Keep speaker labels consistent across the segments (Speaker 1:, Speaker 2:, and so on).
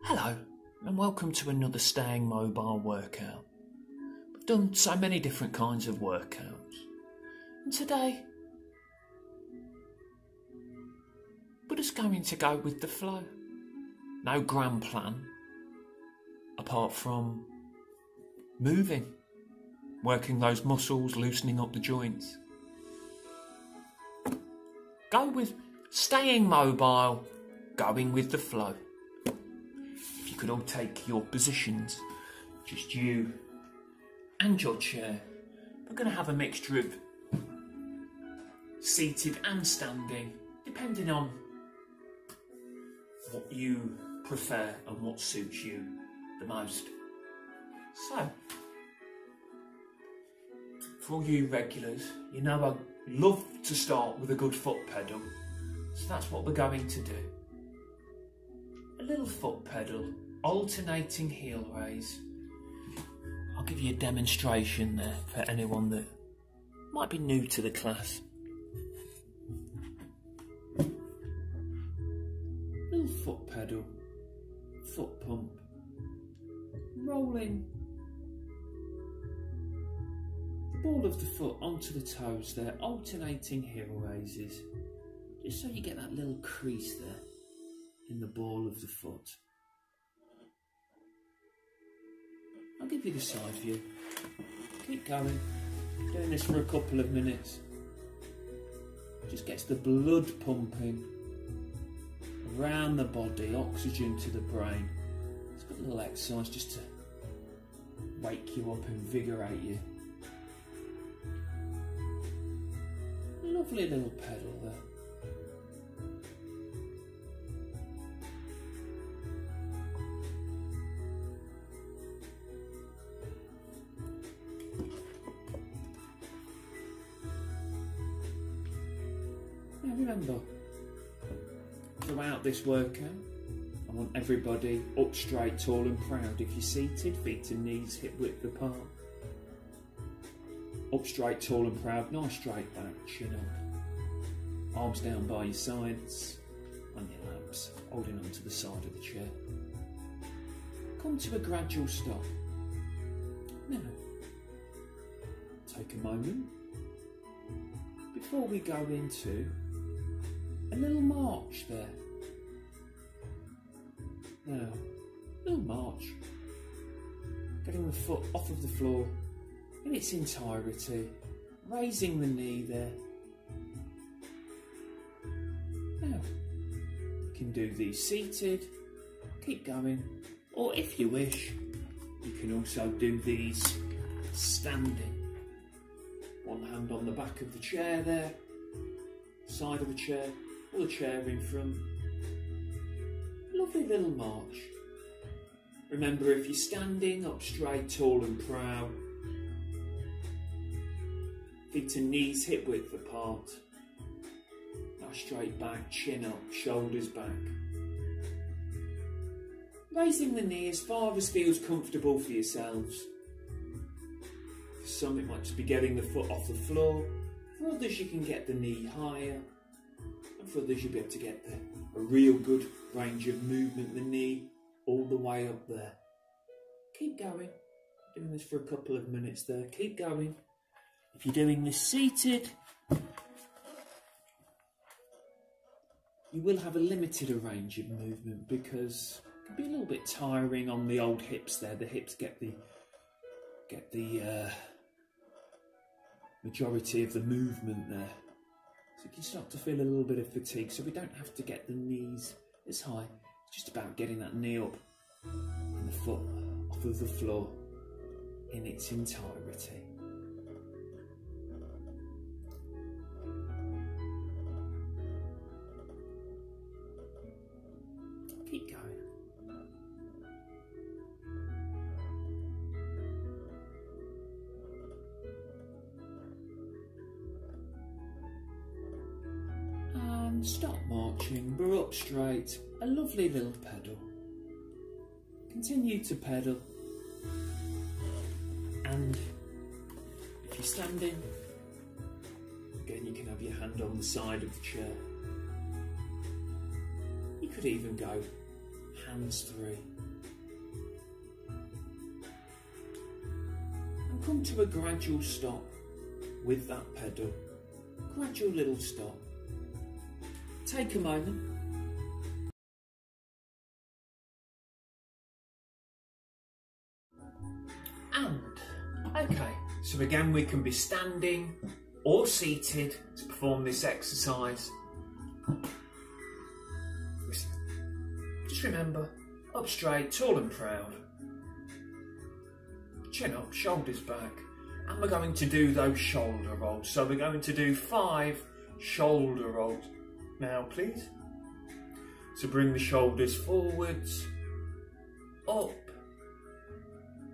Speaker 1: Hello, and welcome to another Staying Mobile workout. We've done so many different kinds of workouts, and today we're just going to go with the flow. No grand plan, apart from moving, working those muscles, loosening up the joints. Go with staying mobile, going with the flow. If you could all take your positions, just you and your chair. We're going to have a mixture of seated and standing, depending on what you prefer and what suits you the most. So, for all you regulars, you know I love to start with a good foot pedal, so that's what we're going to do. A little foot pedal, alternating heel raise. I'll give you a demonstration there for anyone that might be new to the class. Little foot pedal, foot pump, rolling the ball of the foot onto the toes there, alternating heel raises, just so you get that little crease there in the ball of the foot. I'll give you the side view. Keep going, doing this for a couple of minutes. Just gets the blood pumping around the body, oxygen to the brain. It's got a little exercise just to wake you up, invigorate you. Lovely little pedal there. Now remember, throughout this workout, I want everybody up straight, tall and proud. If you're seated, feet and knees hip width apart. Up straight, tall and proud, nice straight back, chin up. Arms down by your sides, on your laps, holding onto the side of the chair. Come to a gradual stop. Now, take a moment before we go into a little march there. Now, little march, getting the foot off of the floor in its entirety, raising the knee there. Now, you can do these seated, keep going, or if you wish, you can also do these standing. One hand on the back of the chair there, side of the chair, or the chair in front. Lovely little march. Remember, if you're standing, up straight, tall and proud. Feet and knees hip width apart. Nice straight back, chin up, shoulders back. Raising the knee as far as feels comfortable for yourselves. For some it might just be getting the foot off the floor. For others you can get the knee higher. And for others you'll be able to get a real good range of movement, the knee all the way up there. Keep going. Doing this for a couple of minutes there. Keep going. If you're doing this seated, you will have a limited range of movement because it can be a little bit tiring on the old hips there. The hips get the majority of the movement there. So you can start to feel a little bit of fatigue. So we don't have to get the knees as high. It's just about getting that knee up and the foot off of the floor in its entirety. Keep going. And stop marching, we're up straight, a lovely little pedal. Continue to pedal. And if you're standing, again you can have your hand on the side of the chair. You could even go hands 3. And come to a gradual stop with that pedal. Gradual little stop. Take a moment. And, okay, so again we can be standing or seated to perform this exercise. Just remember, up straight, tall and proud. Chin up, shoulders back. And we're going to do those shoulder rolls. So we're going to do 5 shoulder rolls. Now please. So bring the shoulders forwards, up,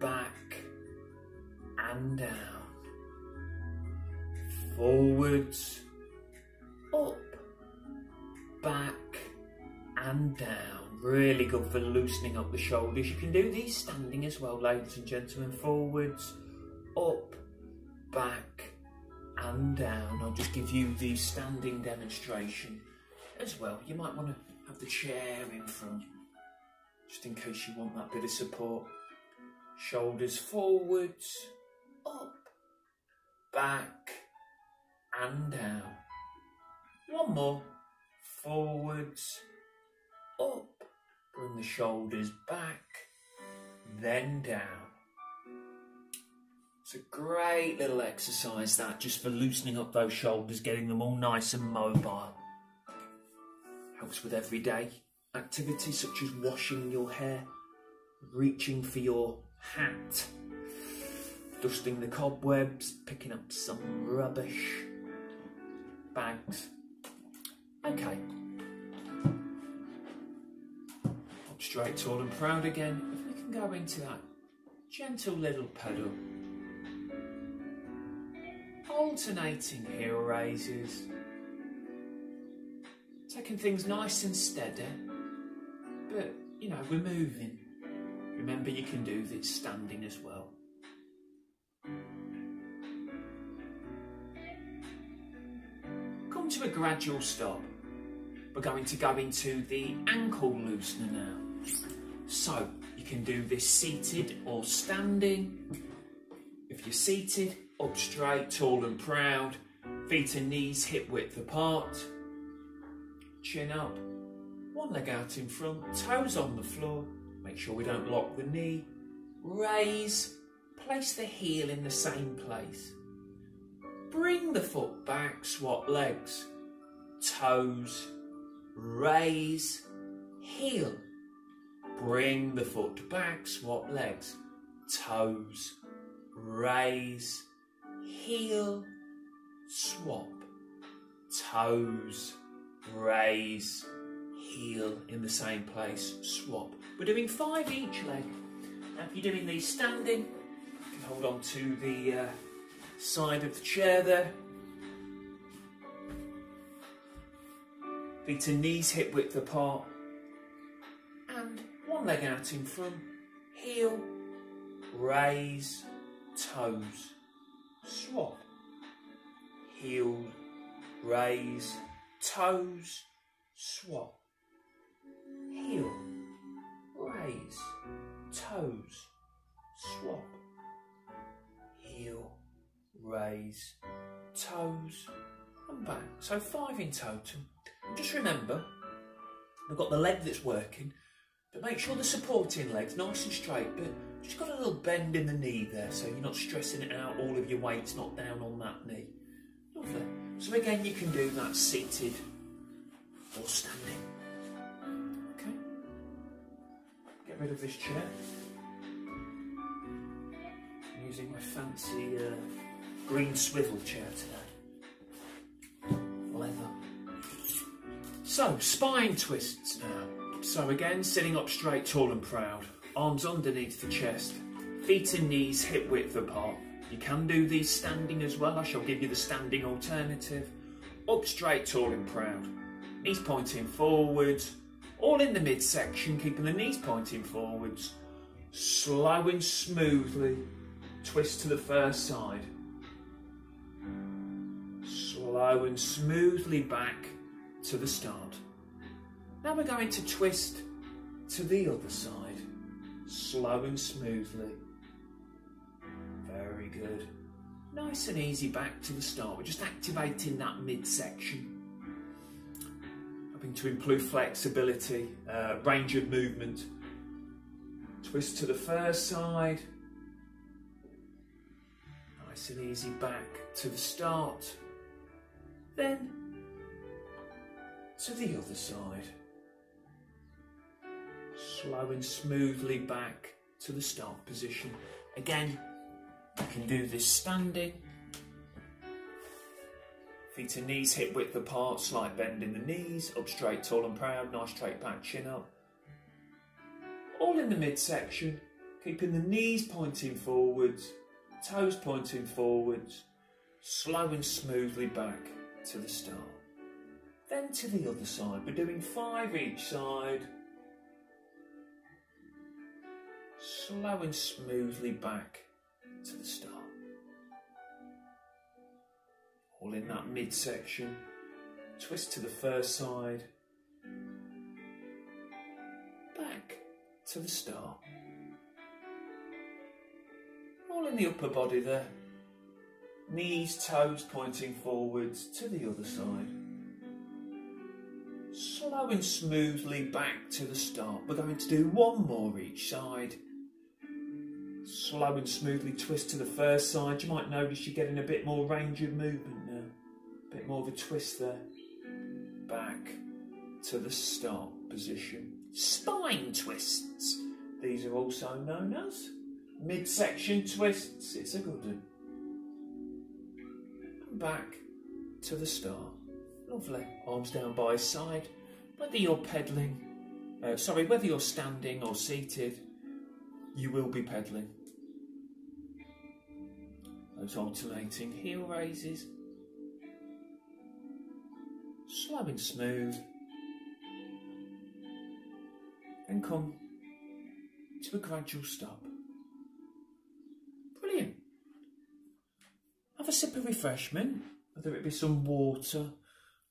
Speaker 1: back and down. Forwards, up, back and down. Really good for loosening up the shoulders. You can do these standing as well, ladies and gentlemen. Forwards, up, back and down. I'll just give you the standing demonstration as well. You might want to have the chair in front, just in case you want that bit of support. Shoulders forwards, up, back and down. One more. Forwards, up. Bring the shoulders back, then down. It's a great little exercise that, just for loosening up those shoulders, getting them all nice and mobile. Helps with everyday activities such as washing your hair, reaching for your hat, dusting the cobwebs, picking up some rubbish, bags. Okay. Up straight, tall and proud again. If we can go into that gentle little pedal. Alternating heel raises. Taking things nice and steady. But, you know, we're moving. Remember, you can do this standing as well. Come to a gradual stop. We're going to go into the ankle loosener now. So, you can do this seated or standing. If you're seated, up straight, tall and proud. Feet and knees hip width apart. Chin up. One leg out in front, toes on the floor. Make sure we don't lock the knee. Raise. Place the heel in the same place. Bring the foot back, swap legs. Toes. Raise. Heel. Bring the foot back, swap legs. Toes. Raise. Heel. Swap. Toes. Raise. Heel in the same place, swap. We're doing 5 each leg. Now if you're doing these standing, you can hold on to the side of the chair there. Feet and knees hip width apart. And one leg out in front. Heel, raise, toes, swap. Heel, raise, toes, swap. Heel, raise, toes, swap. Heel, raise, toes and back. So 5 in total. And just remember, we've got the leg that's working, but make sure the supporting leg's nice and straight, but just got a little bend in the knee there, so you're not stressing it out, all of your weight's not down on that knee. Lovely. So again, you can do that seated or standing. Okay. Get rid of this chair. I'm using my fancy green swivel chair today. Leather. So, spine twists now. So again, sitting up straight, tall and proud. Arms underneath the chest. Feet and knees hip width apart. You can do these standing as well. I shall give you the standing alternative. Up straight, tall and proud. Knees pointing forwards. All in the midsection, keeping the knees pointing forwards. Slow and smoothly. Twist to the first side. Slow and smoothly back to the start. Now we're going to twist to the other side, slow and smoothly. Very good. Nice and easy back to the start. We're just activating that midsection, hoping to improve flexibility, range of movement. Twist to the first side. Nice and easy back to the start. Then to the other side. Slow and smoothly back to the start position. Again, you can do this standing. Feet and knees hip width apart, slight bend in the knees, up straight, tall and proud, nice straight back, chin up. All in the midsection, keeping the knees pointing forwards, toes pointing forwards, slow and smoothly back to the start. Then to the other side. We're doing 5 each side. Slow and smoothly back to the start. All in that midsection. Twist to the first side. Back to the start. All in the upper body there. Knees, toes pointing forwards to the other side. Slow and smoothly back to the start. We're going to do 1 more each side. Slow and smoothly twist to the first side. You might notice you're getting a bit more range of movement now. A bit more of a twist there. Back to the start position. Spine twists. These are also known as midsection twists. It's a good one. And back to the start. Lovely. Arms down by his side. Whether you're pedalling, whether you're standing or seated, you will be pedalling. Those alternating heel raises. Slow and smooth. And come to a gradual stop. Brilliant. Have a sip of refreshment, whether it be some water,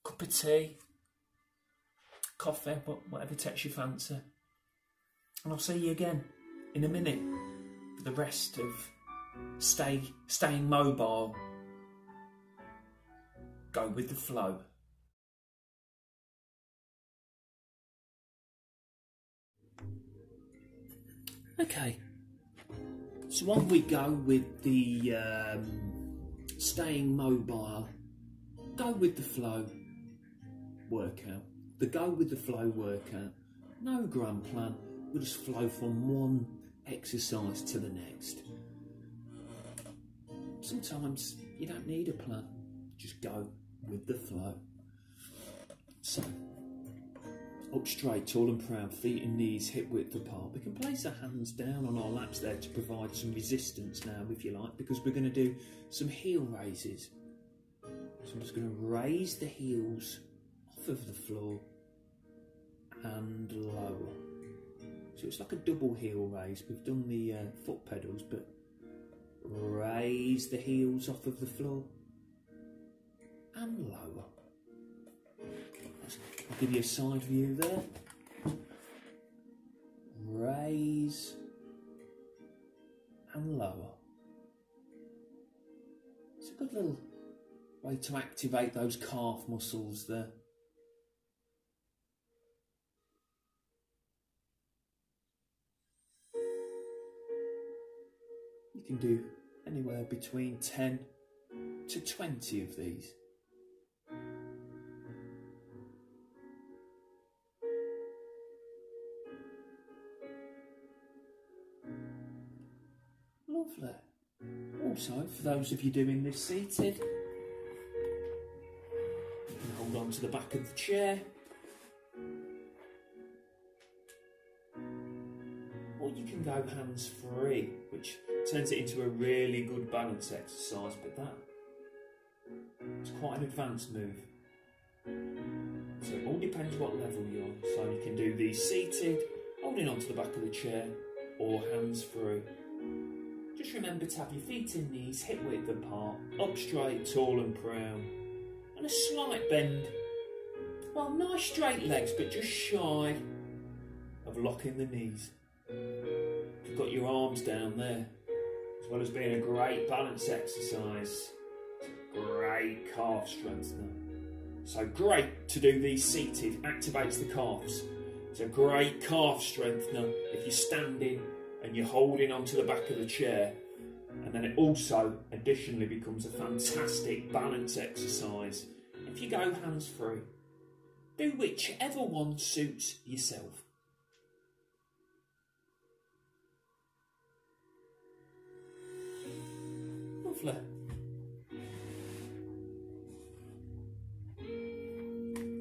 Speaker 1: cup of tea, coffee, whatever takes your fancy. And I'll see you again in a minute for the rest of staying mobile. Go with the flow. Okay, so on we go with the staying mobile, go with the flow workout. The go with the flow workout, no grand plan, we'll just flow from one exercise to the next. Sometimes you don't need a plan, just go with the flow. So, up straight, tall and proud, feet and knees hip width apart. We can place our hands down on our laps there to provide some resistance now, if you like, because we're going to do some heel raises. So I'm just going to raise the heels off of the floor and lower. So it's like a double heel raise. We've done the foot pedals, but raise the heels off of the floor and lower. I'll give you a side view there. Raise and lower. It's a good little way to activate those calf muscles there. You can do anywhere between 10 to 20 of these. Lovely. Also, for those of you doing this seated, you can hold on to the back of the chair, or you can go hands free, which turns it into a really good balance exercise, but it's quite an advanced move. So it all depends what level you're on. So you can do these seated, holding onto the back of the chair, or hands free. Just remember to have your feet and knees hip width apart, up straight, tall and proud, and a slight bend. Well, nice straight legs, but just shy of of locking the knees. You've got your arms down there, as well as being a great balance exercise. Great calf strengthener. So great to do these seated, activates the calves. It's a great calf strengthener if you're standing and you're holding onto the back of the chair. And then it also additionally becomes a fantastic balance exercise if you go hands free. Do whichever one suits yourself. Lovely.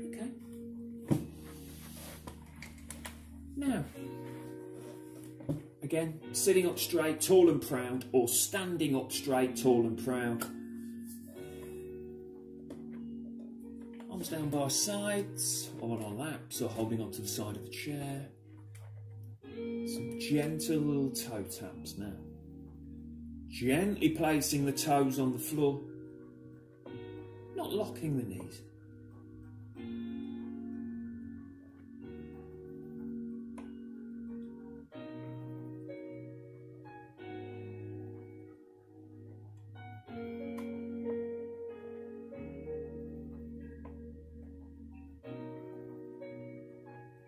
Speaker 1: Okay. Now, again, sitting up straight, tall and proud, or standing up straight, tall and proud. Arms down by sides, or on laps, or holding onto the side of the chair. Some gentle little toe taps now. Gently placing the toes on the floor, not locking the knees.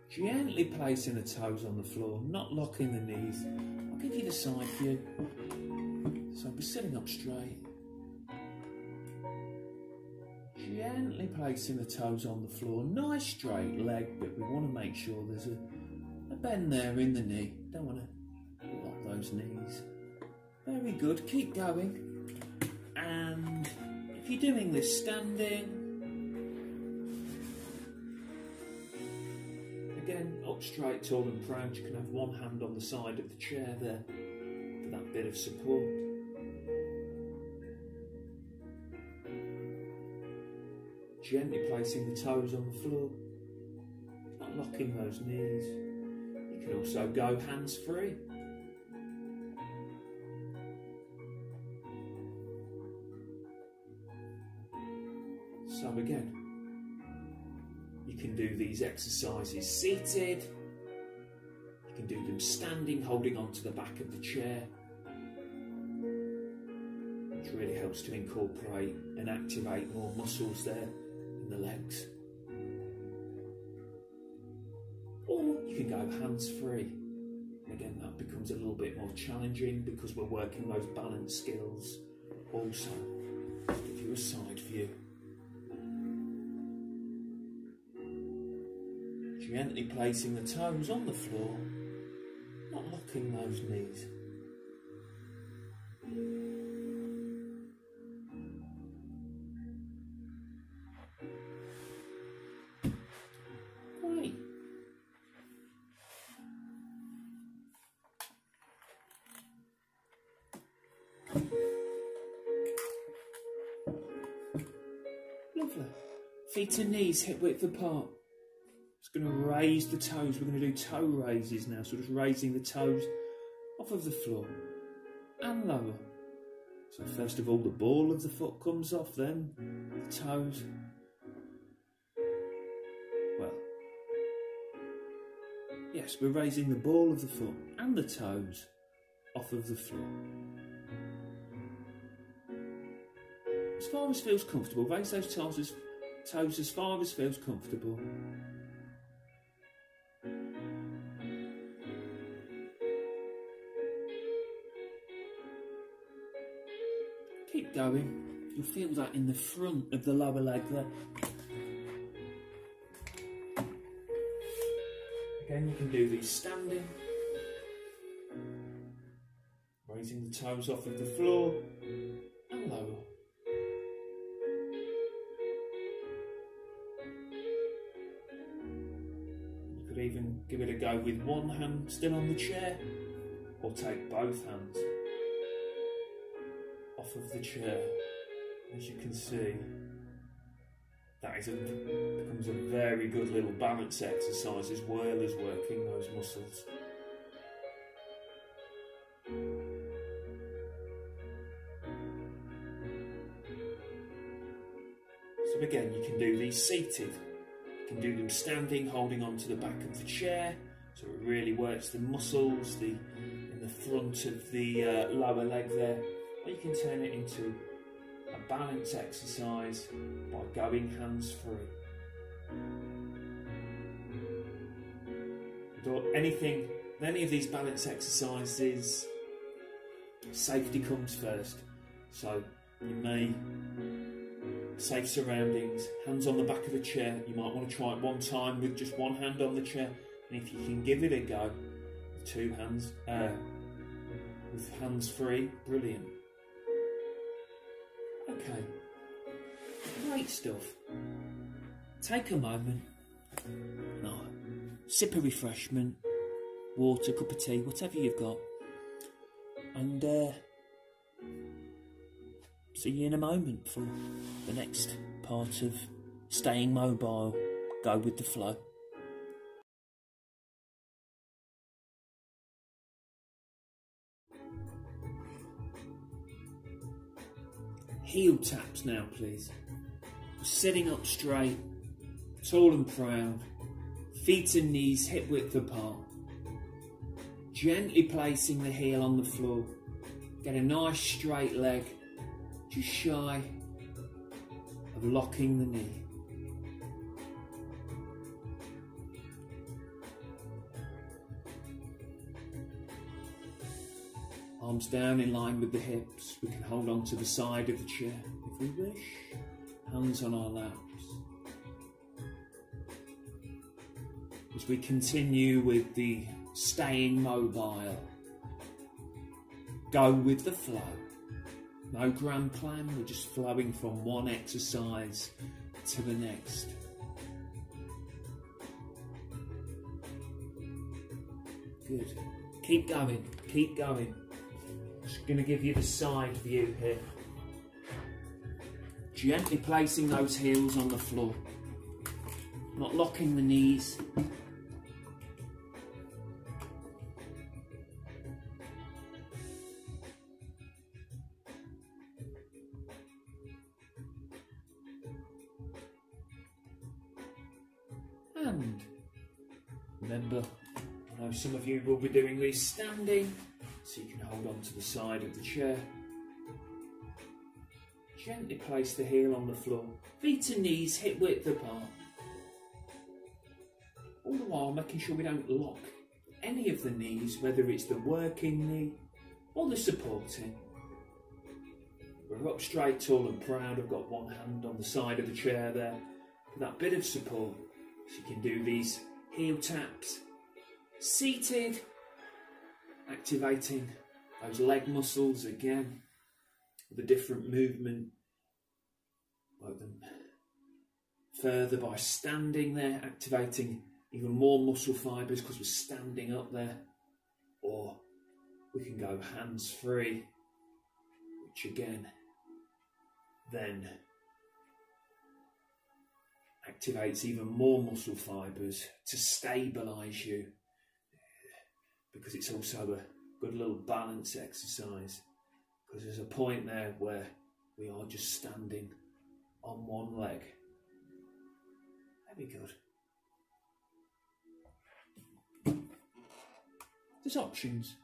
Speaker 1: Gently placing the toes on the floor, not locking the knees. I'll give you the side view. So we're sitting up straight. Gently placing the toes on the floor. Nice straight leg, but we want to make sure there's a bend there in the knee. Don't want to lock those knees. Very good, keep going. And if you're doing this standing, again, up straight, tall and proud, you can have one hand on the side of the chair there for that bit of support. Gently placing the toes on the floor, not locking those knees. You can also go hands free. So again, you can do these exercises seated, you can do them standing, holding onto the back of the chair, which really helps to incorporate and activate more muscles there in the legs. Or you can go hands free. Again, that becomes a little bit more challenging because we're working those balance skills. Also, give you a side view. Gently placing the toes on the floor, not locking those knees. Great. Lovely. Feet and knees hip width apart. Just going to raise the toes. We're going to do toe raises now. So just raising the toes off of the floor and lower. So first of all, the ball of the foot comes off, then the toes. Well, yes, we're raising the ball of the foot and the toes off of the floor. As far as feels comfortable, raise those toes as far as feels comfortable. Keep going. You'll feel that in the front of the lower leg there. Again, you can do these standing. Raising the toes off of the floor and lower. You could even give it a go with one hand still on the chair, or take both hands off of the chair. As you can see, that becomes a very good little balance exercise as well as working those muscles. So again, you can do these seated, you can do them standing, holding onto the back of the chair, So it really works the muscles in the front of the lower leg there. Or you can turn it into a balance exercise by going hands free. Any of these balance exercises, safety comes first. So you may, safe surroundings, hands on the back of the chair. You might want to try it one time with just one hand on the chair. And if you can give it a go with two hands, with hands free, brilliant. Okay, great stuff. Take a moment, sip a refreshment, water, cup of tea, whatever you've got, and see you in a moment for the next part of staying mobile, go with the flow. Heel taps now, please. Sitting up straight, tall and proud, feet and knees hip width apart. Gently placing the heel on the floor. Get a nice straight leg, just shy of locking the knee. Arms down in line with the hips. We can hold on to the side of the chair if we wish. Hands on our laps. As we continue with the staying mobile, go with the flow. No grand plan, we're just flowing from one exercise to the next. Good. Keep going, keep going. Just going to give you the side view here. Gently placing those heels on the floor. Not locking the knees. And remember, I know some of you will be doing these standing, so you can hold on to the side of the chair. Gently place the heel on the floor, feet and knees hip width apart. All the while making sure we don't lock any of the knees, whether it's the working knee or the supporting. We're up straight, tall and proud. I've got one hand on the side of the chair there for that bit of support. So you can do these heel taps. Seated, activating those leg muscles again with a different movement. Work them further by standing there, activating even more muscle fibres because we're standing up there. Or we can go hands free, which again then activates even more muscle fibres to stabilise you, because it's also a good little balance exercise, because there's a point there where we are just standing on one leg. Very good. There's options.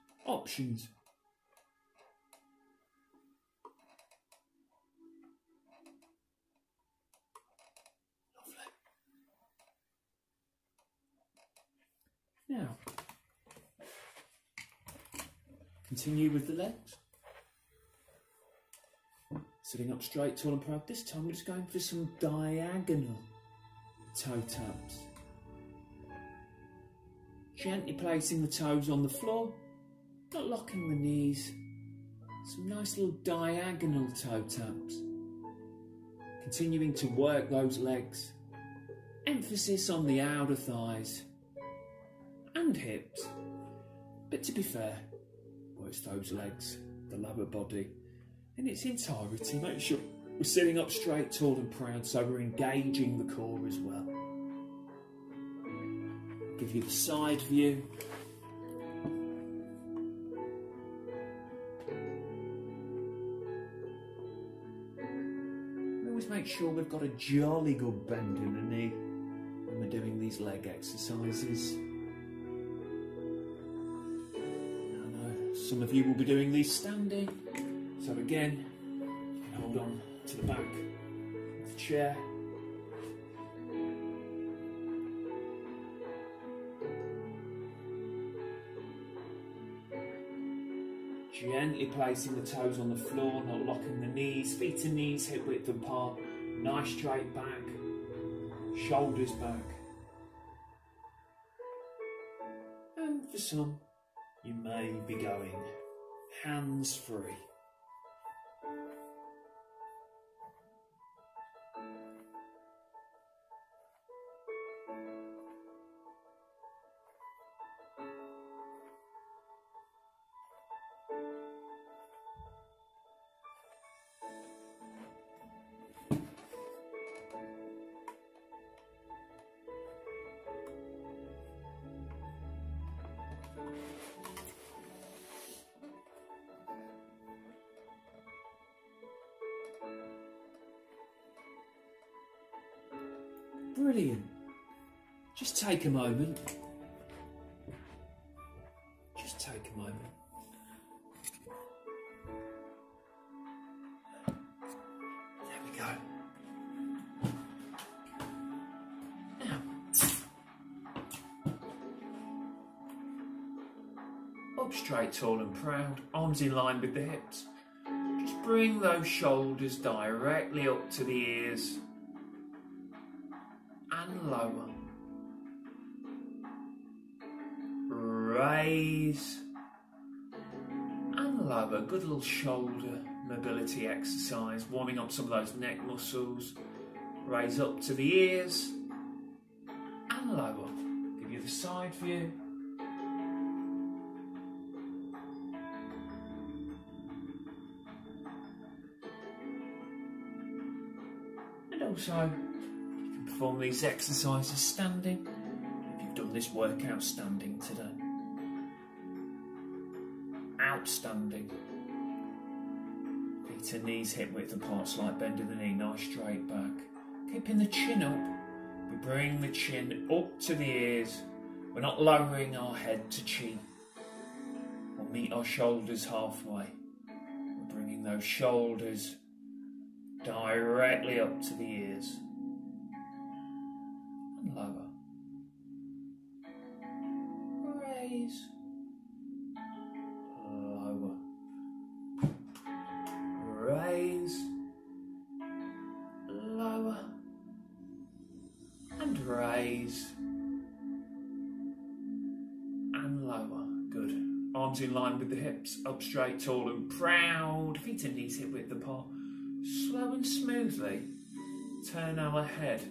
Speaker 1: Now, continue with the legs. Sitting up straight, tall and proud. This time we're just going for some diagonal toe taps. Gently placing the toes on the floor, not locking the knees. Some nice little diagonal toe taps. Continuing to work those legs. Emphasis on the outer thighs and hips, but to be fair, works those legs, the lower body in its entirety. Make sure we're sitting up straight, tall and proud, so we're engaging the core as well. Give you the side view. We always make sure we've got a jolly good bend in the knee when we're doing these leg exercises. Some of you will be doing these standing. So again, you can hold on to the back of the chair. Gently placing the toes on the floor, not locking the knees, feet and knees hip width apart, nice straight back, shoulders back. And for some, you may be going hands free. Brilliant. Just take a moment. Just take a moment. There we go. Now, up straight, tall and proud, arms in line with the hips. Just bring those shoulders directly up to the ears. And lower. Raise and lower. Good little shoulder mobility exercise, warming up some of those neck muscles. Raise up to the ears and lower. Give you the side view. And also, perform these exercises standing, if you've done this workout standing today. Outstanding. Feet and knees hip width apart, slight bend of the knee, nice straight back. Keeping the chin up, we bring the chin up to the ears. We're not lowering our head to chin. We'll meet our shoulders halfway. We're bringing those shoulders directly up to the ears. Lower. Raise. Lower. Raise. Lower. And raise. And lower. Good. Arms in line with the hips. Up straight, tall and proud. Feet and knees hip width apart. Slow and smoothly turn our head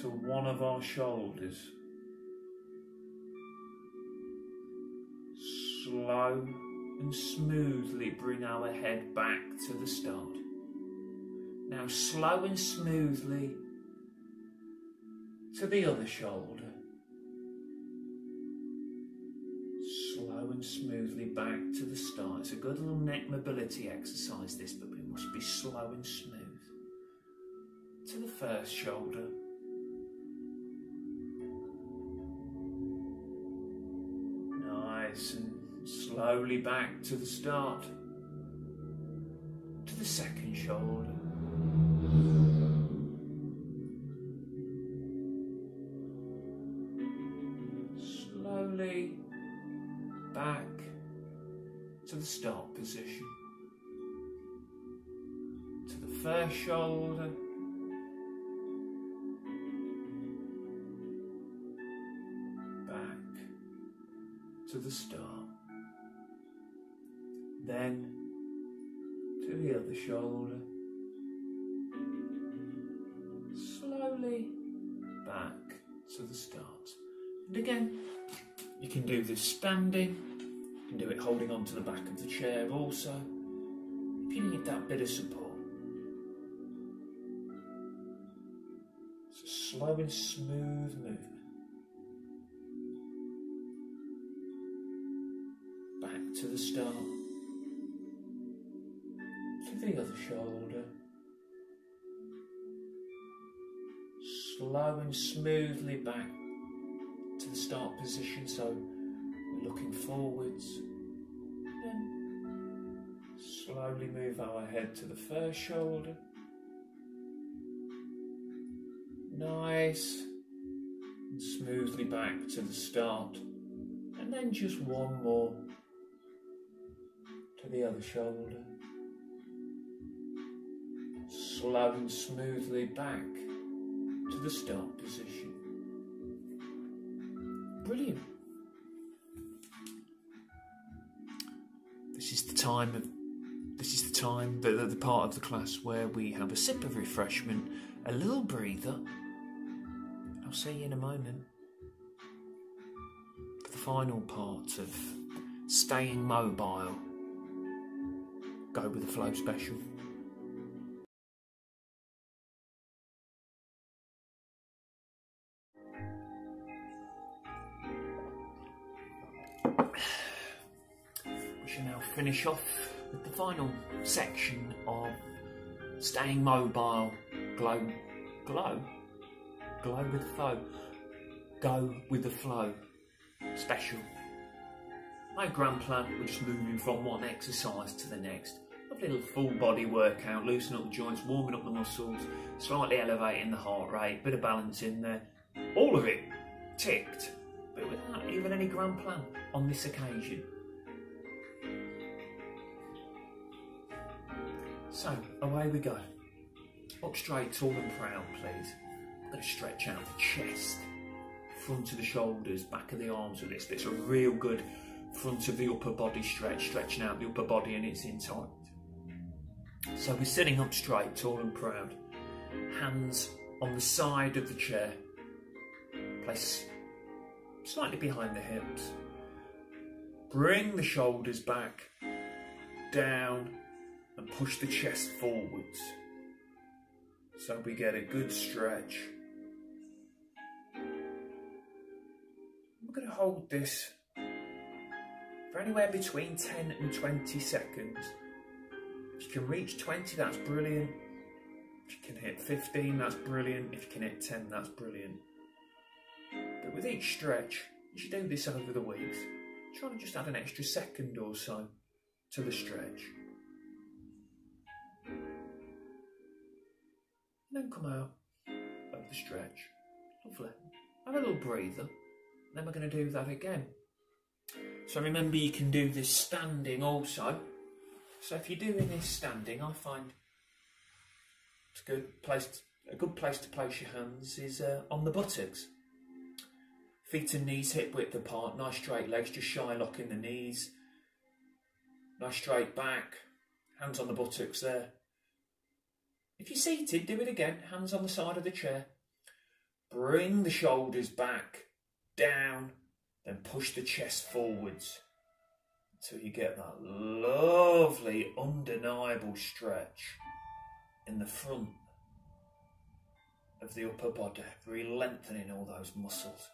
Speaker 1: to one of our shoulders. Slow and smoothly bring our head back to the start. Now slow and smoothly to the other shoulder. Slow and smoothly back to the start. It's a good little neck mobility exercise this, but we must be slow and smooth. To the first shoulder. And slowly back to the start, to the second shoulder, slowly back to the start position, to the first shoulder, to the start, then to the other shoulder, slowly back to the start. And again, you can do this standing, you can do it holding on to the back of the chair also, if you need that bit of support. It's a slow and smooth movement. To the start, to the other shoulder, slow and smoothly back to the start position, so we're looking forwards, Slowly move our head to the first shoulder. Nice. And smoothly back to the start. And then just one more to the other shoulder. Slow and smoothly back to the start position. Brilliant. This is the time, the part of the class where we have a sip of refreshment, a little breather. I'll see you in a moment for the final part of staying mobile. Go with the flow special. We shall now finish off with the final section of staying mobile. Glow with the flow. Go with the flow. Special. No grand plan, we're just moving from one exercise to the next. A little full body workout, loosen up the joints, warming up the muscles, slightly elevating the heart rate, bit of balance in there. All of it ticked, but without even any grand plan on this occasion. So, away we go. Up straight, tall and proud, please. I'm going to stretch out the chest, front of the shoulders, back of the arms with this. It's a real good front of the upper body stretch, stretching out the upper body in its entirety. So we're sitting up straight, tall and proud. Hands on the side of the chair. Place slightly behind the hips. Bring the shoulders back, down, and push the chest forwards. So we get a good stretch. We're going to hold this for anywhere between 10 and 20 seconds. If you can reach 20, that's brilliant. If you can hit 15, that's brilliant. If you can hit 10, that's brilliant. But with each stretch, you should do this over the weeks. Try to just add an extra second or so to the stretch. And then come out of the stretch. Lovely. Have a little breather. Then we're going to do that again. So remember, you can do this standing also. So if you're doing this standing, I find it's a good place to place your hands is on the buttocks. Feet and knees hip width apart, nice straight legs, just shy locking the knees. Nice straight back, hands on the buttocks there. If you're seated, do it again, hands on the side of the chair. Bring the shoulders back, down, then push the chest forwards until you get that lovely, undeniable stretch in the front of the upper body, really lengthening all those muscles.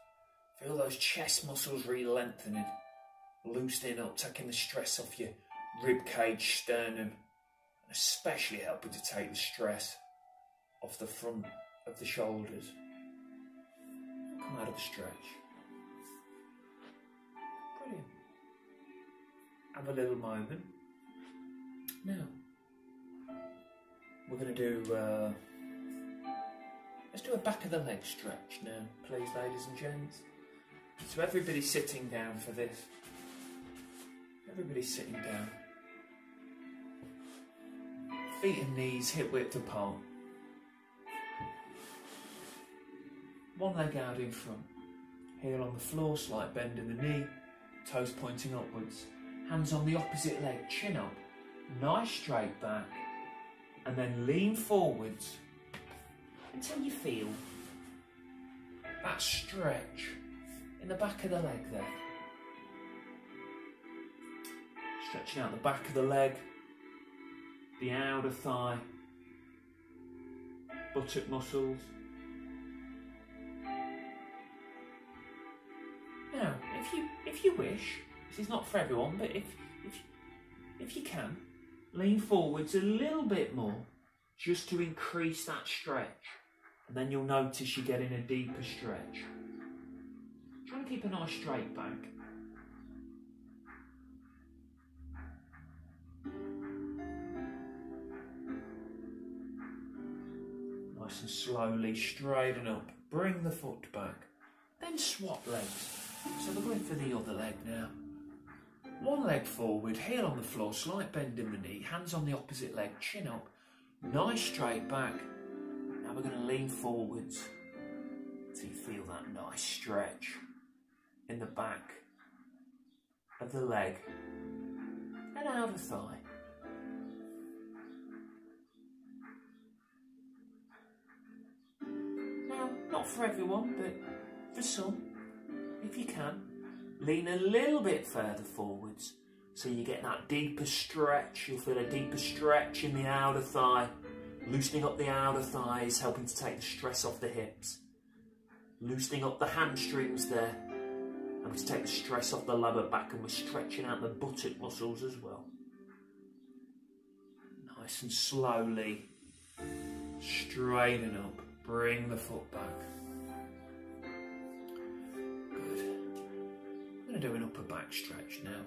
Speaker 1: Feel those chest muscles really lengthening, loosening up, taking the stress off your rib cage, sternum, and especially helping to take the stress off the front of the shoulders. Come out of the stretch. Brilliant. Have a little moment. Now, we're going to do, let's do a back of the leg stretch now, please, ladies and gents. So everybody's sitting down for this. Everybody's sitting down. Feet and knees hip width apart. One leg out in front. Heel on the floor, slight bend in the knee. Toes pointing upwards. Hands on the opposite leg, chin up. Nice straight back. And then lean forwards until you feel that stretch in the back of the leg there. Stretching out the back of the leg, the outer thigh, buttock muscles. Now, if you wish, this is not for everyone, but if you can, lean forwards a little bit more, just to increase that stretch, and then you'll notice you're getting a deeper stretch. Try to keep a nice straight back. Nice and slowly straighten up, bring the foot back, then swap legs. So we're going for the other leg now. One leg forward, heel on the floor, slight bend in the knee, hands on the opposite leg, chin up, nice straight back. Now we're going to lean forwards so you feel that nice stretch in the back of the leg and outer thigh. Now, not for everyone, but for some, if you can, lean a little bit further forwards so you get that deeper stretch. You'll feel a deeper stretch in the outer thigh, loosening up the outer thighs, helping to take the stress off the hips, loosening up the hamstrings there, helping to take the stress off the lower back, and we're stretching out the buttock muscles as well. Nice and slowly straighten up, bring the foot back. I'm going to do an upper back stretch now.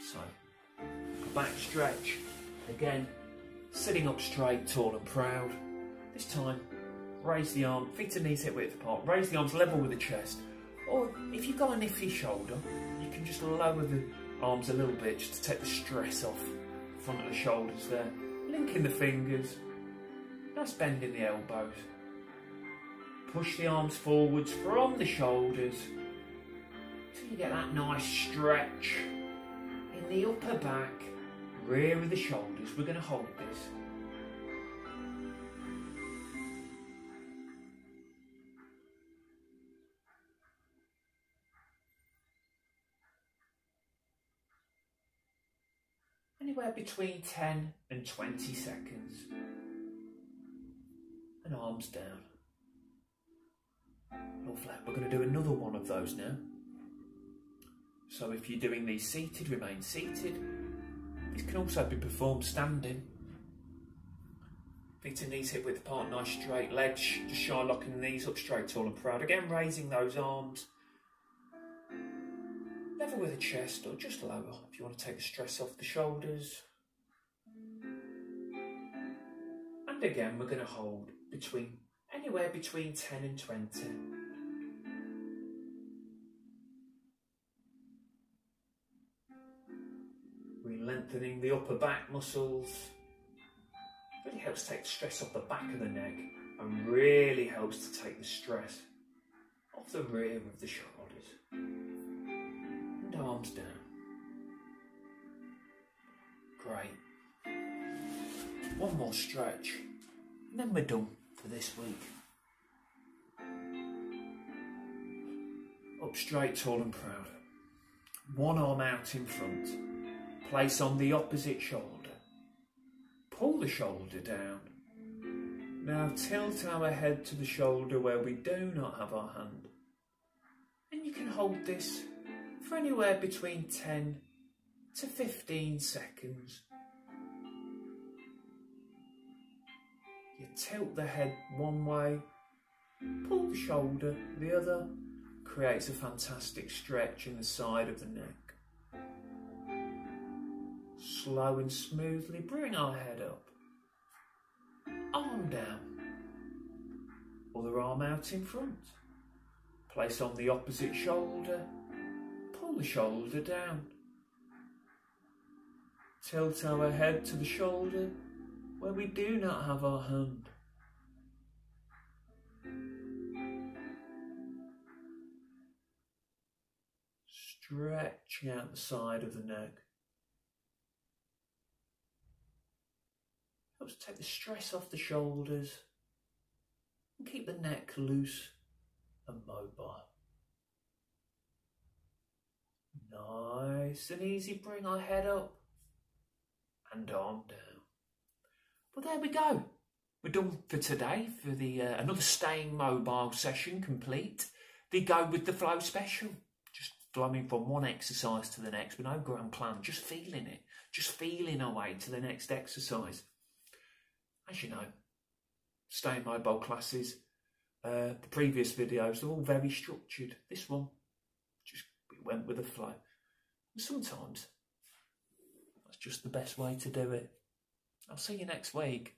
Speaker 1: So, upper back stretch, again, sitting up straight, tall and proud. This time, raise the arm, feet and knees hip width apart, raise the arms level with the chest. Or if you've got a niffy shoulder, you can just lower the arms a little bit just to take the stress off the front of the shoulders there. Linking the fingers, nice bend in the elbows. Push the arms forwards from the shoulders, you get that nice stretch in the upper back, rear of the shoulders. We're going to hold this. Anywhere between 10 and 20 seconds. And arms down. Lovely. We're going to do another one of those now. So if you're doing these seated, remain seated. This can also be performed standing. Feet and knees hip width apart, nice straight legs, just shy locking the knees up straight, tall and proud. Again, raising those arms. Level with the chest or just lower if you want to take the stress off the shoulders. And again, we're going to hold anywhere between 10 and 20. Lengthening the upper back muscles. Really helps take the stress off the back of the neck and really helps to take the stress off the rear of the shoulders. And arms down. Great. One more stretch and then we're done for this week. Up straight, tall and proud. One arm out in front. Place on the opposite shoulder. Pull the shoulder down. Now tilt our head to the shoulder where we do not have our hand. And you can hold this for anywhere between 10 to 15 seconds. You tilt the head one way, pull the shoulder the other, creates a fantastic stretch in the side of the neck. Slow and smoothly bring our head up, arm down, other arm out in front, place on the opposite shoulder, pull the shoulder down, tilt our head to the shoulder where we do not have our hand. Stretching out the side of the neck. Helps take the stress off the shoulders and keep the neck loose and mobile. Nice and easy, bring our head up and arm down. Well, there we go. We're done for today for the another staying mobile session complete. The Go With The Flow special. Just flowing from one exercise to the next with no grand plan, just feeling it. Just feeling our way to the next exercise. As you know, staying mobile classes, the previous videos, they're all very structured. This one, just went with the flow. And sometimes, that's just the best way to do it. I'll see you next week.